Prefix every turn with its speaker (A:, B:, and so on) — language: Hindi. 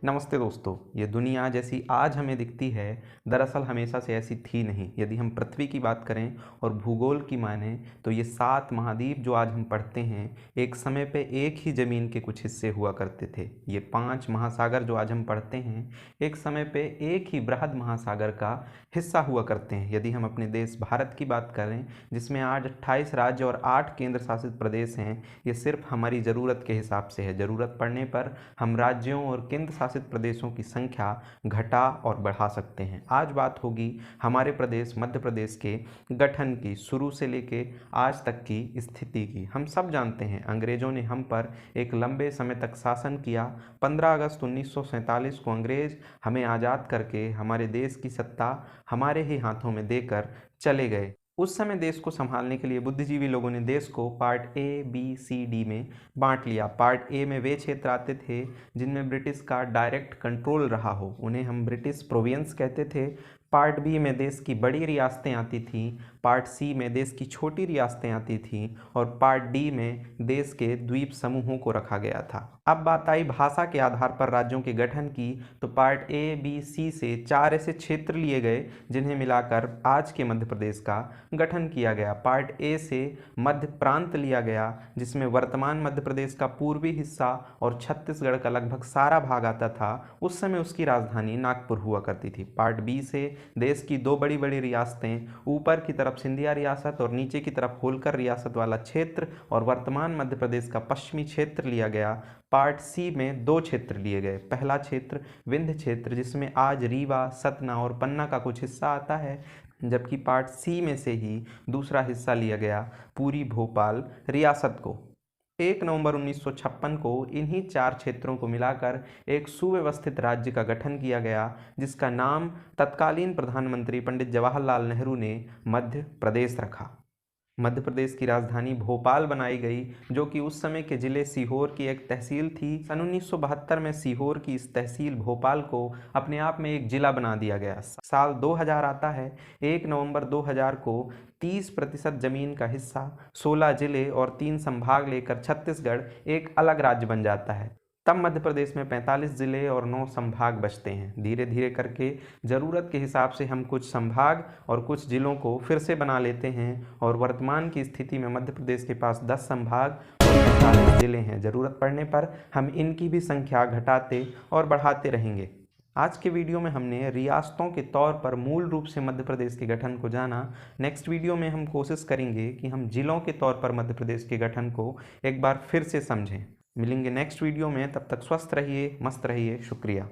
A: नमस्ते दोस्तों। ये दुनिया जैसी आज हमें दिखती है, दरअसल हमेशा से ऐसी थी नहीं। यदि हम पृथ्वी की बात करें और भूगोल की माने तो ये 7 महाद्वीप जो आज हम पढ़ते हैं, एक समय पे एक ही ज़मीन के कुछ हिस्से हुआ करते थे। ये 5 महासागर जो आज हम पढ़ते हैं, एक समय पे एक ही बृहद महासागर का हिस्सा हुआ करते हैं। यदि हम अपने देश भारत की बात करें, जिसमें आज 28 राज्य और 8 केंद्र शासित प्रदेश हैं, ये सिर्फ हमारी ज़रूरत के हिसाब से है। ज़रूरत पड़ने पर हम राज्यों और केंद्र शासित प्रदेशों की संख्या घटा और बढ़ा सकते हैं। आज बात होगी हमारे प्रदेश मध्य प्रदेश के गठन की, शुरू से लेके आज तक की स्थिति की। हम सब जानते हैं अंग्रेजों ने हम पर एक लंबे समय तक शासन किया। 15 अगस्त 1947 को अंग्रेज हमें आज़ाद करके हमारे देश की सत्ता हमारे ही हाथों में देकर चले गए। उस समय देश को संभालने के लिए बुद्धिजीवी लोगों ने देश को part A B C D में बांट लिया। पार्ट ए में वे क्षेत्र आते थे जिनमें ब्रिटिश का डायरेक्ट कंट्रोल रहा हो, उन्हें हम ब्रिटिश प्रोविंस कहते थे। पार्ट बी में देश की बड़ी रियासतें आती थीं, पार्ट सी में देश की छोटी रियासतें आती थीं और पार्ट डी में देश के द्वीप समूहों को रखा गया था। अब बात आई भाषा के आधार पर राज्यों के गठन की, तो पार्ट ए बी सी से 4 ऐसे क्षेत्र लिए गए जिन्हें मिलाकर आज के मध्य प्रदेश का गठन किया गया। पार्ट ए से मध्य प्रांत लिया गया, जिसमें वर्तमान मध्य प्रदेश का पूर्वी हिस्सा और छत्तीसगढ़ का लगभग सारा भाग आता था। उस समय उसकी राजधानी नागपुर हुआ करती थी। पार्ट बी से देश की 2 बड़ी बड़ी रियासतें, ऊपर की तरफ सिंधिया रियासत और नीचे की तरफ होलकर रियासत वाला क्षेत्र और वर्तमान मध्य प्रदेश का पश्चिमी क्षेत्र लिया गया। पार्ट सी में 2 क्षेत्र लिए गए। पहला क्षेत्र विंध्य क्षेत्र, जिसमें आज रीवा, सतना और पन्ना का कुछ हिस्सा आता है, जबकि पार्ट सी में से ही दूसरा हिस्सा लिया गया पूरी भोपाल रियासत को। 1 नवंबर 1956 को इन्हीं 4 क्षेत्रों को मिलाकर एक सुव्यवस्थित राज्य का गठन किया गया, जिसका नाम तत्कालीन प्रधानमंत्री पंडित जवाहरलाल नेहरू ने मध्य प्रदेश रखा। मध्य प्रदेश की राजधानी भोपाल बनाई गई, जो कि उस समय के जिले सीहोर की एक तहसील थी। सन 1972 में सीहोर की इस तहसील भोपाल को अपने आप में एक जिला बना दिया गया। साल 2000 आता है। 1 नवंबर 2000 को 30% जमीन का हिस्सा, 16 जिले और 3 संभाग लेकर छत्तीसगढ़ एक अलग राज्य बन जाता है। तब मध्य प्रदेश में 45 जिले और 9 संभाग बचते हैं। धीरे धीरे करके ज़रूरत के हिसाब से हम कुछ संभाग और कुछ जिलों को फिर से बना लेते हैं और वर्तमान की स्थिति में मध्य प्रदेश के पास 10 संभाग और 45 जिले हैं। ज़रूरत पड़ने पर हम इनकी भी संख्या घटाते और बढ़ाते रहेंगे। आज के वीडियो में हमने रियासतों के तौर पर मूल रूप से मध्य प्रदेश के गठन को जाना। नेक्स्ट वीडियो में हम कोशिश करेंगे कि हम जिलों के तौर पर मध्य प्रदेश के गठन को एक बार फिर से समझें। मिलेंगे नेक्स्ट वीडियो में, तब तक स्वस्थ रहिए, मस्त रहिए। शुक्रिया।